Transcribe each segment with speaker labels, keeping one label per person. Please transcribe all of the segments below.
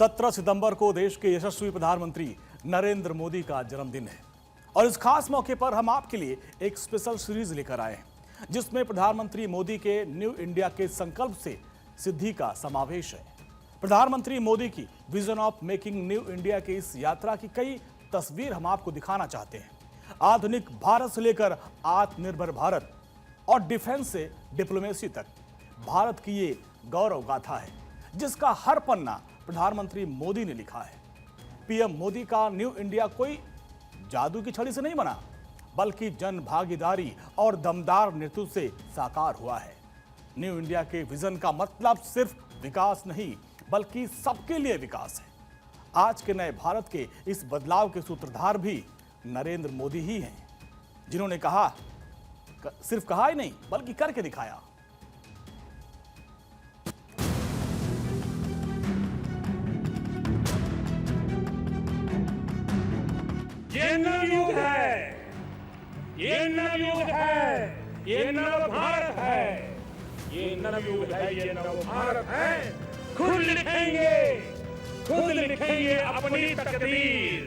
Speaker 1: 17 सितंबर को देश के यशस्वी प्रधानमंत्री नरेंद्र मोदी का जन्मदिन है और इस खास मौके पर हम आपके लिए एक स्पेशल सीरीज लेकर आए हैं जिसमें प्रधानमंत्री मोदी के न्यू इंडिया के संकल्प से सिद्धि का समावेश है। प्रधानमंत्री मोदी की vision of making new India की इस यात्रा की कई तस्वीर हम आपको दिखाना चाहते हैं। आधुनिक भारत से लेकर आत्मनिर्भर भारत और डिफेंस से डिप्लोमेसी तक भारत की ये गौरव गाथा है जिसका हर पन्ना प्रधानमंत्री मोदी ने लिखा है। पीएम मोदी का न्यू इंडिया कोई जादू की छड़ी से नहीं बना, बल्कि जन भागीदारी और दमदार नेतृत्व से साकार हुआ है। न्यू इंडिया के विजन का मतलब सिर्फ विकास नहीं, बल्कि सबके लिए विकास है। आज के नए भारत के इस बदलाव के सूत्रधार भी नरेंद्र मोदी ही हैं, जिन्होंने सिर्फ कहा ही नहीं बल्कि करके दिखाया।
Speaker 2: ये नवयुग है, ये नवयुग है, ये नव भारत है, ये नवयुग है, ये नव भारत है। खुद लिखेंगे अपनी तकदीर।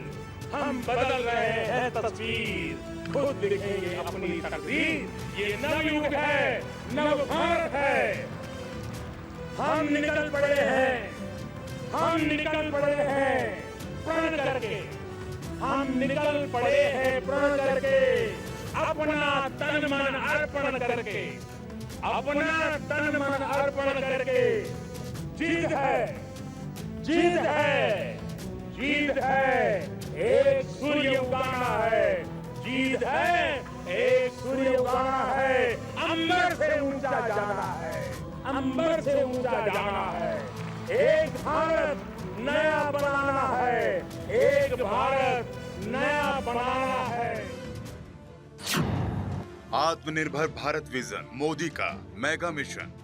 Speaker 2: हम बदल रहे हैं तस्वीर, खुद लिखेंगे अपनी तकदीर। ये नवयुग है, नव भारत है। हम निकल पड़े हैं, हम निकल पड़े हैं प्रण करके, हम निकल पड़े हैं प्रण करके, अपना तन मन अर्पण करके, अपना तन मन अर्पण करके। जीत है, जीत है, जीत है, एक सूर्य उगाना है। जीत है, एक सूर्य उगाना है। अंबर से ऊंचा जाना है, अंबर से ऊंचा जाना है। एक भारत नया बनाना है, एक भारत नया बनाना है।
Speaker 3: आत्मनिर्भर भारत विजन मोदी का mega mission.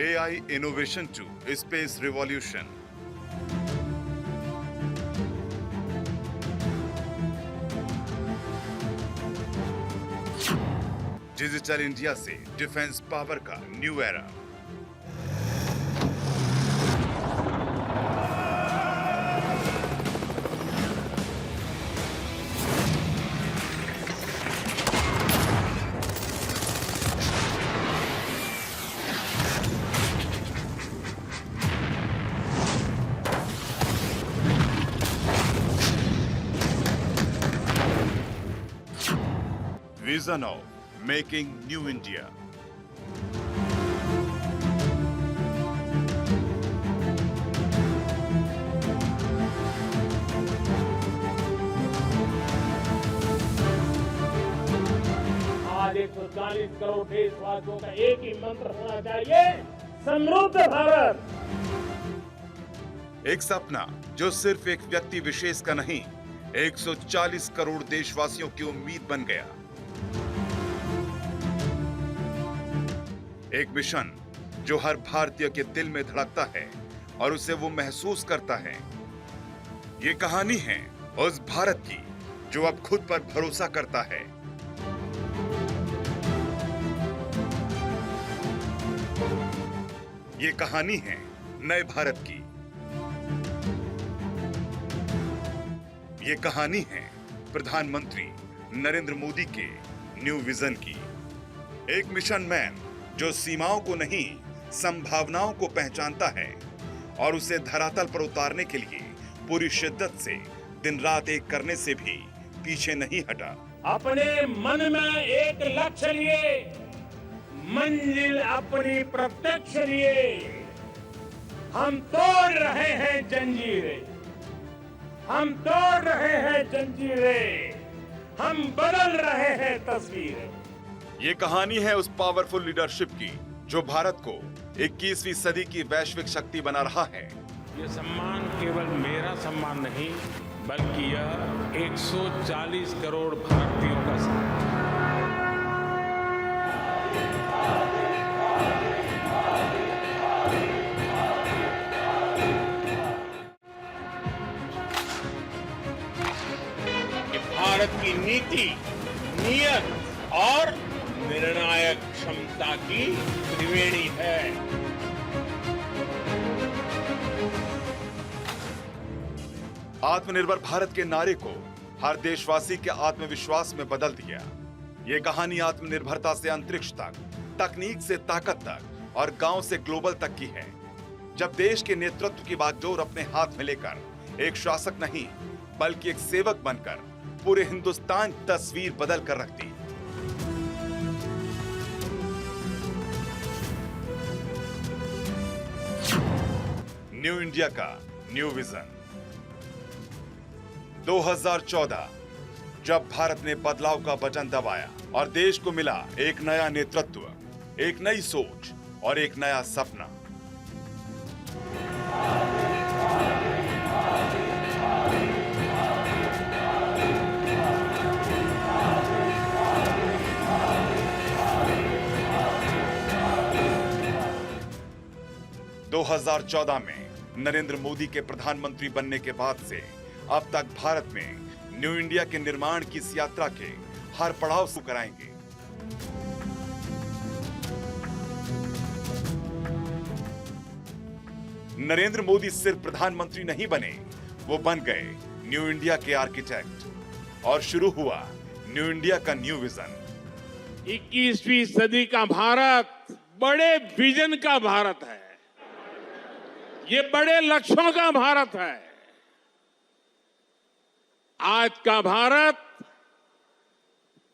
Speaker 3: AI innovation to space revolution। Digital India से डिफेंस पावर का new era. Vision of making new India.
Speaker 2: आज 140 करोड़ देशवासियों का एक ही मंत्र होना चाहिए, समृद्ध भारत।
Speaker 3: एक सपना जो सिर्फ एक व्यक्ति विशेष का नहीं, 140 करोड़ देशवासियों की उम्मीद बन गया। एक मिशन जो हर भारतीय के दिल में धड़कता है और उसे वो महसूस करता है। ये कहानी है उस भारत की जो अब खुद पर भरोसा करता है। ये कहानी है नए भारत की। ये कहानी है प्रधानमंत्री नरेंद्र मोदी के न्यू विजन की। एक मिशन मैन जो सीमाओं को नहीं, संभावनाओं को पहचानता है और उसे धरातल पर उतारने के लिए पूरी शिद्दत से दिन रात एक करने से भी पीछे नहीं हटा।
Speaker 2: अपने मन में एक लक्ष्य लिए, मंजिल अपनी प्रत्यक्ष लिए। हम तोड़ रहे हैं जंजीरें, हम तोड़ रहे हैं जंजीरें, हम बदल रहे हैं तस्वीरें।
Speaker 3: ये कहानी है उस पावरफुल लीडरशिप की जो भारत को 21वीं सदी की वैश्विक शक्ति बना रहा है।
Speaker 2: ये सम्मान केवल मेरा सम्मान नहीं, बल्कि यह 140 करोड़ भारतीयों का सम्मान है। भारत की नीति, नियत और निर्णायक क्षमता की त्रिवेणी है।
Speaker 3: आत्मनिर्भर भारत के नारे को हर देशवासी के आत्मविश्वास में बदल दिया। ये कहानी आत्मनिर्भरता से अंतरिक्ष तक, तकनीक से ताकत तक और गांव से ग्लोबल तक की है। जब देश के नेतृत्व की बागडोर अपने हाथ में लेकर एक शासक नहीं बल्कि एक सेवक बनकर पूरे हिंदुस्तान की तस्वीर बदल कर रख दी। न्यू इंडिया का न्यू विजन 2014 जब भारत ने बदलाव का बटन दबाया और देश को मिला एक नया नेतृत्व, एक नई सोच और एक नया सपना। दो 2014 में नरेंद्र मोदी के प्रधानमंत्री बनने के बाद से अब तक भारत में न्यू इंडिया के निर्माण की इस यात्रा के हर पड़ाव शुरू कराएंगे। नरेंद्र मोदी सिर्फ प्रधानमंत्री नहीं बने, वो बन गए न्यू इंडिया के आर्किटेक्ट और शुरू हुआ न्यू इंडिया का न्यू विजन।
Speaker 2: 21वीं सदी का भारत बड़े विजन का भारत है। ये बड़े लक्ष्यों का भारत है। आज का भारत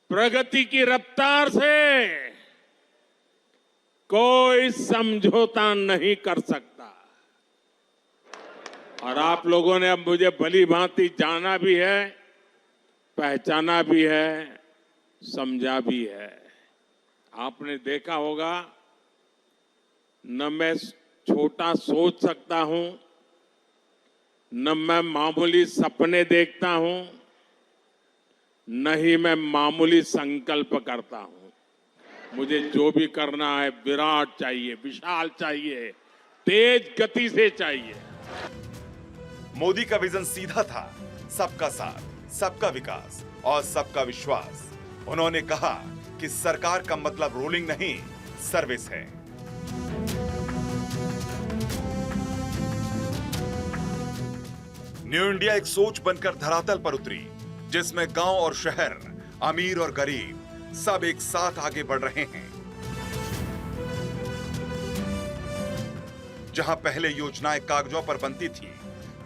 Speaker 2: प्रगति की रफ्तार से कोई समझौता नहीं कर सकता। और आप लोगों ने अब मुझे भली भांति जाना भी है, पहचाना भी है, समझा भी है। आपने देखा होगा, न मैं छोटा सोच सकता हूं, न मैं मामूली सपने देखता हूं, न ही मैं मामूली संकल्प करता हूं। मुझे जो भी करना है विराट चाहिए, विशाल चाहिए, तेज गति से चाहिए।
Speaker 3: मोदी का विजन सीधा था, सबका साथ, सबका विकास और सबका विश्वास। उन्होंने कहा कि सरकार का मतलब रूलिंग नहीं, सर्विस है। न्यू इंडिया एक सोच बनकर धरातल पर उतरी, जिसमें गांव और शहर, अमीर और गरीब सब एक साथ आगे बढ़ रहे हैं। जहां पहले योजनाएं कागजों पर बनती थी,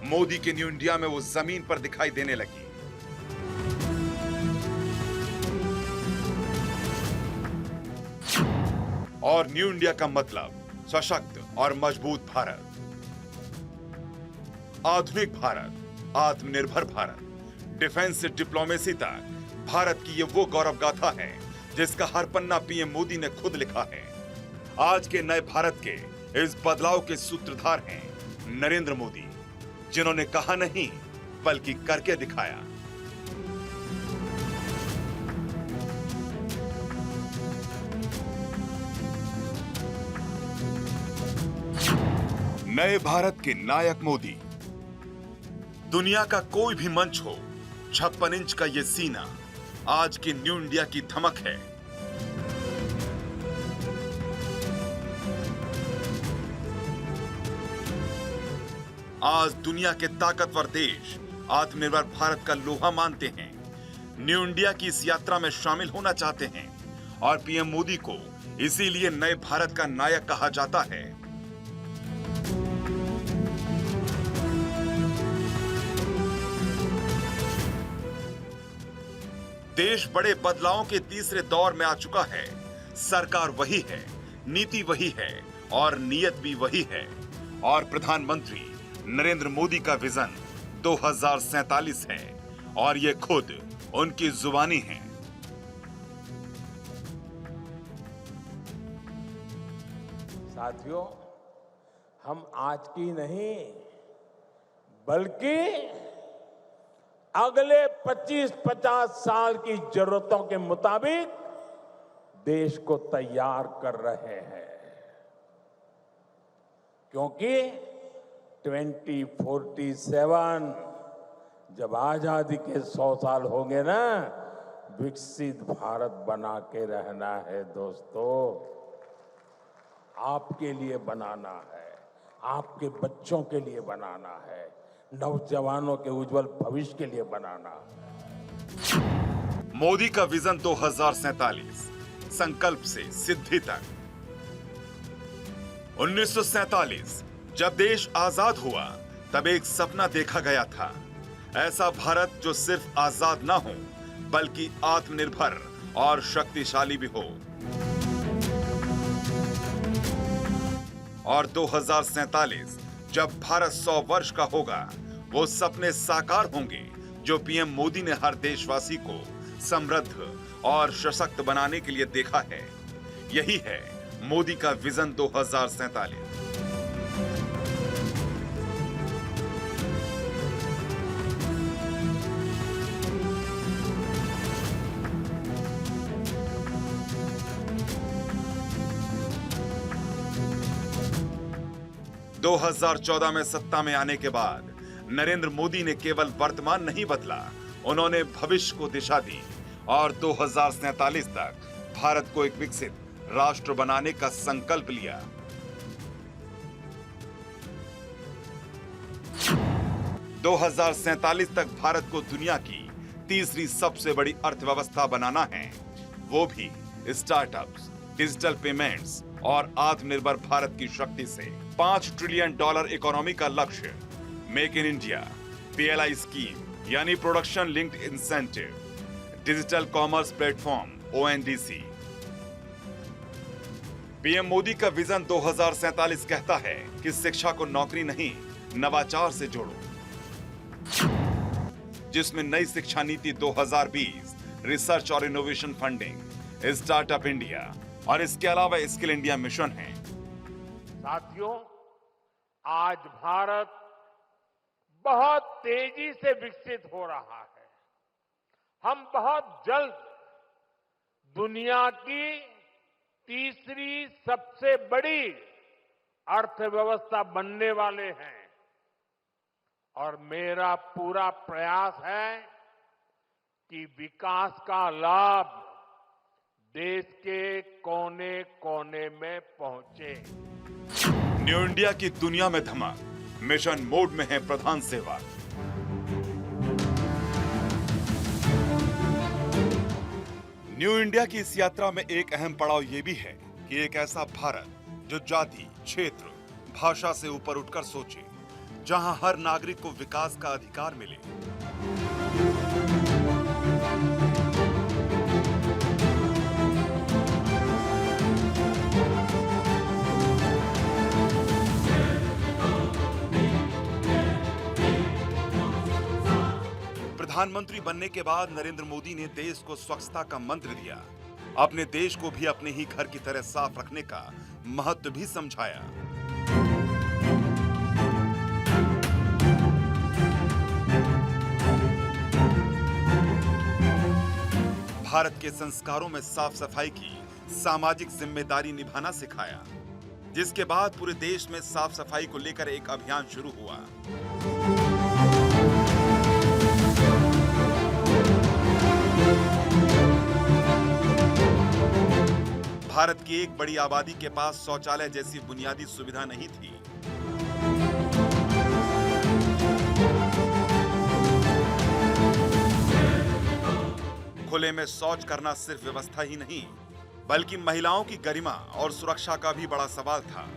Speaker 3: मोदी के न्यू इंडिया में वो जमीन पर दिखाई देने लगी। और न्यू इंडिया का मतलब सशक्त और मजबूत भारत, आधुनिक भारत, आत्मनिर्भर भारत, डिफेंस से डिप्लोमेसी तक भारत की ये वो गौरव गाथा है जिसका हर पन्ना पीएम मोदी ने खुद लिखा है। आज के नए भारत के इस बदलाव के सूत्रधार हैं नरेंद्र मोदी, जिन्होंने कहा नहीं बल्कि करके दिखाया। नए भारत के नायक मोदी। दुनिया का कोई भी मंच हो, 56 इंच का ये सीना आज की न्यू इंडिया की धमक है। आज दुनिया के ताकतवर देश आत्मनिर्भर भारत का लोहा मानते हैं, न्यू इंडिया की इस यात्रा में शामिल होना चाहते हैं और पीएम मोदी को इसीलिए नए भारत का नायक कहा जाता है। देश बड़े बदलावों के तीसरे दौर में आ चुका है। सरकार वही है, नीति वही है और नियत भी वही है। और प्रधानमंत्री नरेंद्र मोदी का विजन 2047 है और ये खुद उनकी जुबानी है।
Speaker 2: साथियों, हम आज की नहीं बल्कि अगले 25-50 साल की जरूरतों के मुताबिक देश को तैयार कर रहे हैं, क्योंकि 2047 जब आजादी के 100 साल होंगे ना, विकसित भारत बना के रहना है दोस्तों। आपके लिए बनाना है, आपके बच्चों के लिए बनाना है, नौजवानों के उज्जवल भविष्य के लिए बनाना है।
Speaker 3: मोदी का विजन 2047, संकल्प से सिद्धि तक। 1947 जब देश आजाद हुआ तब एक सपना देखा गया था, ऐसा भारत जो सिर्फ आजाद ना हो बल्कि आत्मनिर्भर और शक्तिशाली भी हो। और 2047 जब भारत 100 वर्ष का होगा, वो सपने साकार होंगे जो पीएम मोदी ने हर देशवासी को समृद्ध और सशक्त बनाने के लिए देखा है। यही है मोदी का विजन 2047। दो 2014 में सत्ता में आने के बाद नरेंद्र मोदी ने केवल वर्तमान नहीं बदला, उन्होंने भविष्य को दिशा दी और 2047 तक भारत को एक विकसित राष्ट्र बनाने का संकल्प लिया। – 2047 तक भारत को दुनिया की तीसरी सबसे बड़ी अर्थव्यवस्था बनाना है, वो भी स्टार्टअप्स, डिजिटल पेमेंट्स और आत्मनिर्भर भारत की शक्ति से। $5 ट्रिलियन इकोनॉमी का लक्ष्य, make in India, PLI scheme यानी production linked incentive, digital commerce platform ONDC। PM Modi का विजन 2047 कहता है कि शिक्षा को नौकरी नहीं, नवाचार से जोड़ो, जिसमें नई शिक्षा नीति 2020, रिसर्च और इनोवेशन फंडिंग, स्टार्टअप इंडिया और इसके अलावा स्किल इंडिया मिशन है।
Speaker 2: साथियों, आज भारत बहुत तेजी से विकसित हो रहा है। हम बहुत जल्द दुनिया की तीसरी सबसे बड़ी अर्थव्यवस्था बनने वाले हैं और मेरा पूरा प्रयास है कि विकास का लाभ देश के कोने-कोने में पहुंचे।
Speaker 3: न्यू इंडिया की दुनिया में धमाक, मिशन मोड में है प्रधान सेवक। न्यू इंडिया की इस यात्रा में एक अहम पड़ाव यह भी है कि एक ऐसा भारत जो जाति, क्षेत्र, भाषा से ऊपर उठकर सोचे, जहां हर नागरिक को विकास का अधिकार मिले। प्रधानमंत्री बनने के बाद नरेंद्र मोदी ने देश को स्वच्छता का मंत्र दिया, अपने देश को भी अपने ही घर की तरह साफ रखने का महत्व भी समझाया। भारत के संस्कारों में साफ सफाई की सामाजिक जिम्मेदारी निभाना सिखाया, जिसके बाद पूरे देश में साफ सफाई को लेकर एक अभियान शुरू हुआ। भारत की एक बड़ी आबादी के पास शौचालय जैसी बुनियादी सुविधा नहीं थी। खुले में शौच करना सिर्फ व्यवस्था ही नहीं, बल्कि महिलाओं की गरिमा और सुरक्षा का भी बड़ा सवाल था।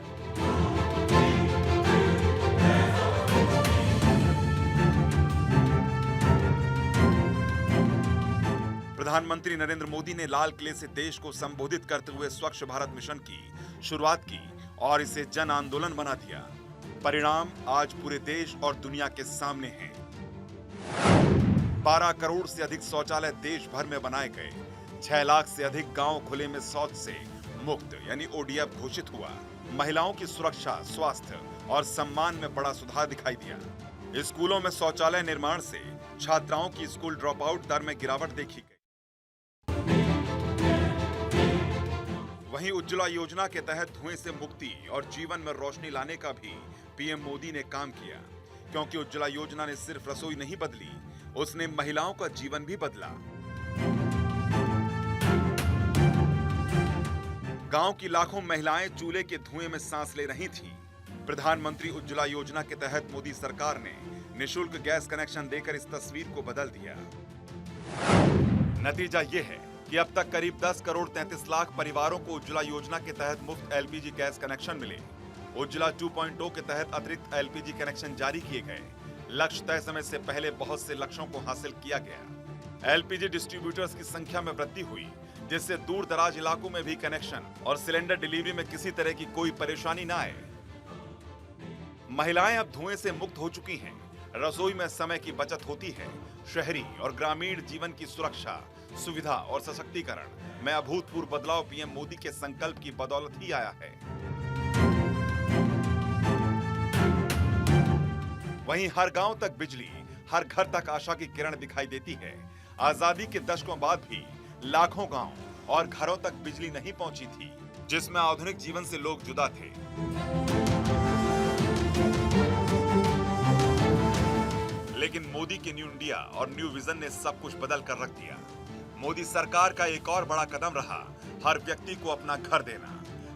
Speaker 3: प्रधानमंत्री नरेंद्र मोदी ने लाल किले से देश को संबोधित करते हुए स्वच्छ भारत मिशन की शुरुआत की और इसे जन आंदोलन बना दिया। परिणाम आज पूरे देश और दुनिया के सामने हैं। 12 करोड़ से अधिक शौचालय देश भर में बनाए गए। 6 लाख से अधिक गांव खुले में शौच से मुक्त यानी ODF घोषित हुआ। महिलाओं की सुरक्षा, स्वास्थ्य और सम्मान में बड़ा सुधार दिखाई दिया। स्कूलों में शौचालय निर्माण से छात्राओं की स्कूल ड्रॉप आउट दर में गिरावट देखी गई। वहीं उज्ज्वला योजना के तहत धुएं से मुक्ति और जीवन में रोशनी लाने का भी पीएम मोदी ने काम किया। क्योंकि उज्ज्वला योजना ने सिर्फ रसोई नहीं बदली, उसने महिलाओं का जीवन भी बदला। गांव की लाखों महिलाएं चूल्हे के धुएं में सांस ले रही थीं। प्रधानमंत्री उज्ज्वला योजना के तहत मोदी सरकार ने निशुल्क गैस कनेक्शन देकर इस तस्वीर को बदल दिया। नतीजा ये है कि अब तक करीब 10 करोड़ 33 लाख परिवारों को उज्ज्वला योजना के तहत मुफ्त एलपीजी गैस कनेक्शन मिले। उज्ज्वला 2.0 के तहत अतिरिक्त एलपीजी कनेक्शन जारी किए गए। लक्ष्य तय समय से पहले बहुत से लक्ष्यों को हासिल किया गया। एलपीजी डिस्ट्रीब्यूटर्स की संख्या में वृद्धि हुई, जिससे दूर दराज इलाकों में भी कनेक्शन और सिलेंडर डिलीवरी में किसी तरह की कोई परेशानी न आए। महिलाएं अब धुएं से मुक्त हो चुकी हैं। रसोई में समय की बचत होती है। शहरी और ग्रामीण जीवन की सुरक्षा, सुविधा और सशक्तिकरण में अभूतपूर्व बदलाव पीएम मोदी के संकल्प की बदौलत ही आया है। वहीं हर गांव तक बिजली, हर घर तक आशा की किरण दिखाई देती है। आजादी के दशकों बाद भी लाखों गांव और घरों तक बिजली नहीं पहुंची थी, जिसमें आधुनिक जीवन से लोग जुदा थे। लेकिन मोदी के न्यू इंडिया और न्यू विजन ने सब कुछ बदल कर रख दिया। मोदी सरकार का एक और बड़ा कदम रहा हर व्यक्ति को अपना घर देना।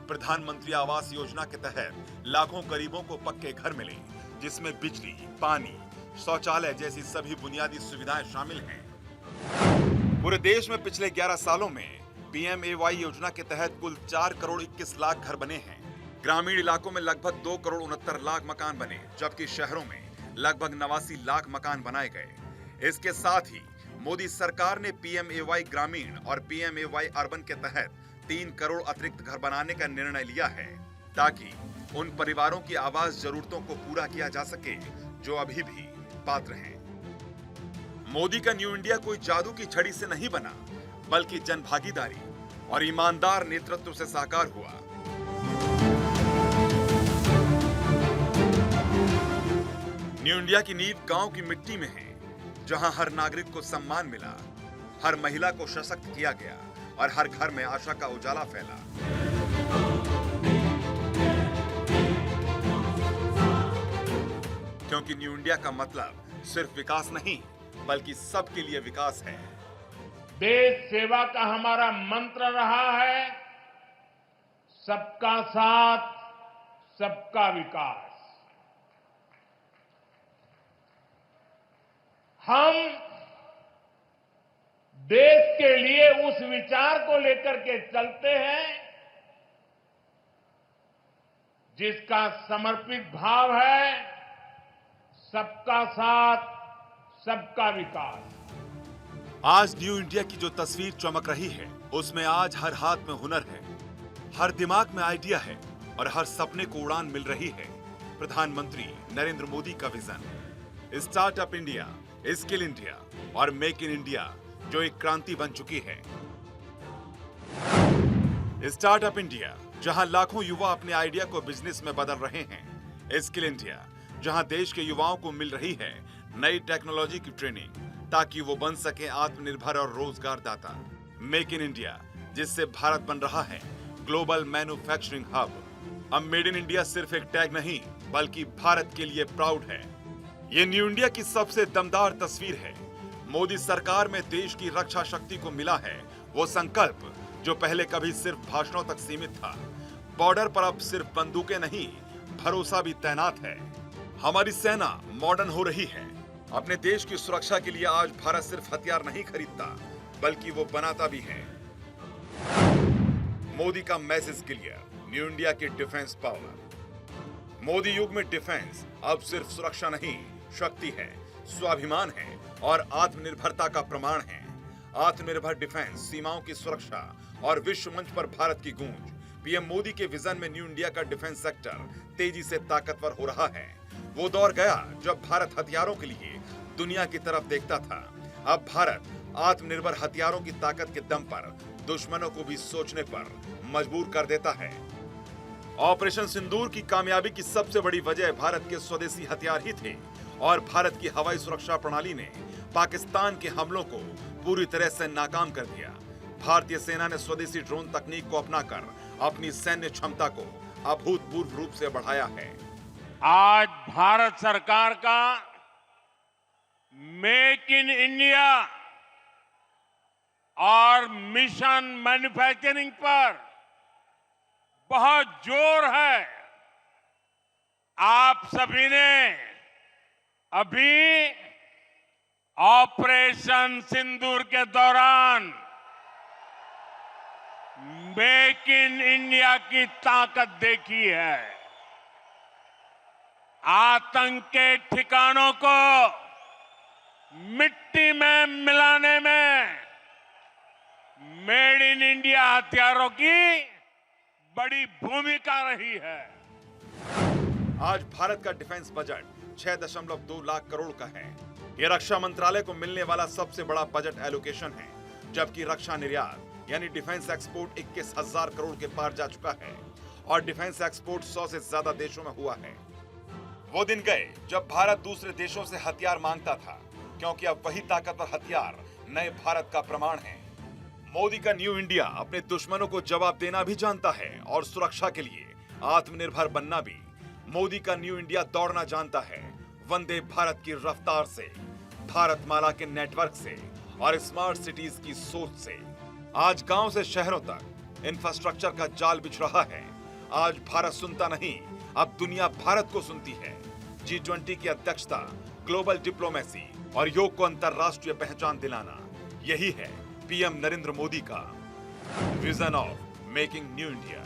Speaker 3: प्रधानमंत्री आवास योजना के तहत लाखों गरीबों को पक्के घर मिले, जिसमें बिजली, पानी, शौचालय जैसी सभी बुनियादी सुविधाएं शामिल हैं। पूरे देश में पिछले 11 सालों में PMAY योजना के तहत कुल 4 करोड़ 21 लाख घर बने हैं। ग्रामीण इलाकों में लगभग 2 करोड़ 69 लाख मकान बने, जबकि शहरों में लगभग 89 लाख मकान बनाए गए। इसके साथ ही मोदी सरकार ने PMAY ग्रामीण और PMAY अर्बन के तहत 3 करोड़ अतिरिक्त घर बनाने का निर्णय लिया है, ताकि उन परिवारों की आवास जरूरतों को पूरा किया जा सके जो अभी भी पात्र हैं। मोदी का न्यू इंडिया कोई जादू की छड़ी से नहीं बना, बल्कि जनभागीदारी और ईमानदार नेतृत्व से साकार हुआ। न्यू इंडिया की नींव गांव की मिट्टी में है, जहां हर नागरिक को सम्मान मिला, हर महिला को सशक्त किया गया और हर घर में आशा का उजाला फैला। क्योंकि न्यू इंडिया का मतलब सिर्फ विकास नहीं, बल्कि सबके लिए विकास है।
Speaker 2: देश सेवा का हमारा मंत्र रहा है, सबका साथ, सबका विकास। हम देश के लिए उस विचार को लेकर के चलते हैं जिसका समर्पित भाव है सबका साथ, सबका विकास।
Speaker 3: आज न्यू इंडिया की जो तस्वीर चमक रही है, उसमें आज हर हाथ में हुनर है, हर दिमाग में आइडिया है और हर सपने को उड़ान मिल रही है। प्रधानमंत्री नरेंद्र मोदी का vision, startup India, skill India और मेक इन इंडिया, जो एक क्रांति बन चुकी है। स्टार्टअप इंडिया, जहां लाखों युवा अपने आइडिया को बिजनेस में बदल रहे हैं। स्किल इंडिया, जहां देश के युवाओं को मिल रही है नई टेक्नोलॉजी की ट्रेनिंग, ताकि वो बन सके आत्मनिर्भर और रोजगार दाता। मेक इन इंडिया, जिससे भारत बन रहा है ग्लोबल मैन्युफैक्चरिंग हब। अब मेड इन इंडिया सिर्फ एक टैग नहीं, बल्कि भारत के लिए प्राउड है। ये न्यू इंडिया की सबसे दमदार तस्वीर है। मोदी सरकार में देश की रक्षा शक्ति को मिला है वो संकल्प जो पहले कभी सिर्फ भाषणों तक सीमित था। बॉर्डर पर अब सिर्फ बंदूकें नहीं, भरोसा भी तैनात है। हमारी सेना मॉडर्न हो रही है। अपने देश की सुरक्षा के लिए आज भारत सिर्फ हथियार नहीं खरीदता, बल्कि वो बनाता भी है। मोदी का मैसेज क्लियर, न्यू इंडिया की डिफेंस पावर। मोदी युग में डिफेंस अब सिर्फ सुरक्षा नहीं, शक्ति है, स्वाभिमान है और आत्मनिर्भरता का प्रमाण है। आत्मनिर्भर डिफेंस, सीमाओं की सुरक्षा और विश्व मंच पर भारत की गूंज। पीएम मोदी के विजन में न्यू इंडिया का डिफेंस सेक्टर तेजी से ताकतवर हो रहा है। वो दौर गया जब भारत हथियारों के लिए दुनिया की तरफ देखता था। अब भारत आत्मनिर्भर हथियारों की ताकत के दम पर दुश्मनों को भी सोचने पर मजबूर कर देता है। ऑपरेशन सिंदूर की कामयाबी की सबसे बड़ी वजह भारत के स्वदेशी हथियार ही थे और भारत की हवाई सुरक्षा प्रणाली ने पाकिस्तान के हमलों को पूरी तरह से नाकाम कर दिया। भारतीय सेना ने स्वदेशी ड्रोन तकनीक को अपनाकर अपनी सैन्य क्षमता को अभूतपूर्व रूप से बढ़ाया है।
Speaker 2: आज भारत सरकार का मेक इन इंडिया और मिशन मैन्युफैक्चरिंग पर बहुत जोर है। आप सभी ने अभी ऑपरेशन सिंदूर के दौरान मेक इन इंडिया की ताकत देखी है। आतंक के ठिकानों को मिट्टी में मिलाने में मेड इन इंडिया हथियारों की बड़ी भूमिका रही है।
Speaker 3: आज भारत का डिफेंस बजट 6.2 लाख करोड़ का है। यह रक्षा मंत्रालय को मिलने वाला सबसे बड़ा बजट एलोकेशन है, जबकि रक्षा निर्यात यानी डिफेंस एक्सपोर्ट 21,000 करोड़ के पार जा चुका है और डिफेंस एक्सपोर्ट 100 से ज्यादा देशों में हुआ है। वो दिन गए जब भारत दूसरे देशों से हथियार मांगता था, क्योंकि अब वही ताकतवर हथियार नए भारत का प्रमाण है। मोदी का न्यू इंडिया अपने दुश्मनों को जवाब देना भी जानता है और सुरक्षा के लिए आत्मनिर्भर बनना भी। मोदी का न्यू इंडिया दौड़ना जानता है वंदे भारत की रफ्तार से, भारतमाला के नेटवर्क से और स्मार्ट सिटीज की सोच से। आज गांव से शहरों तक इंफ्रास्ट्रक्चर का जाल बिछ रहा है। आज भारत सुनता नहीं, अब दुनिया भारत को सुनती है। G20 की अध्यक्षता, ग्लोबल डिप्लोमेसी और योग को अंतरराष्ट्रीय पहचान दिलाना, यही है पीएम नरेंद्र मोदी का vision of making new India.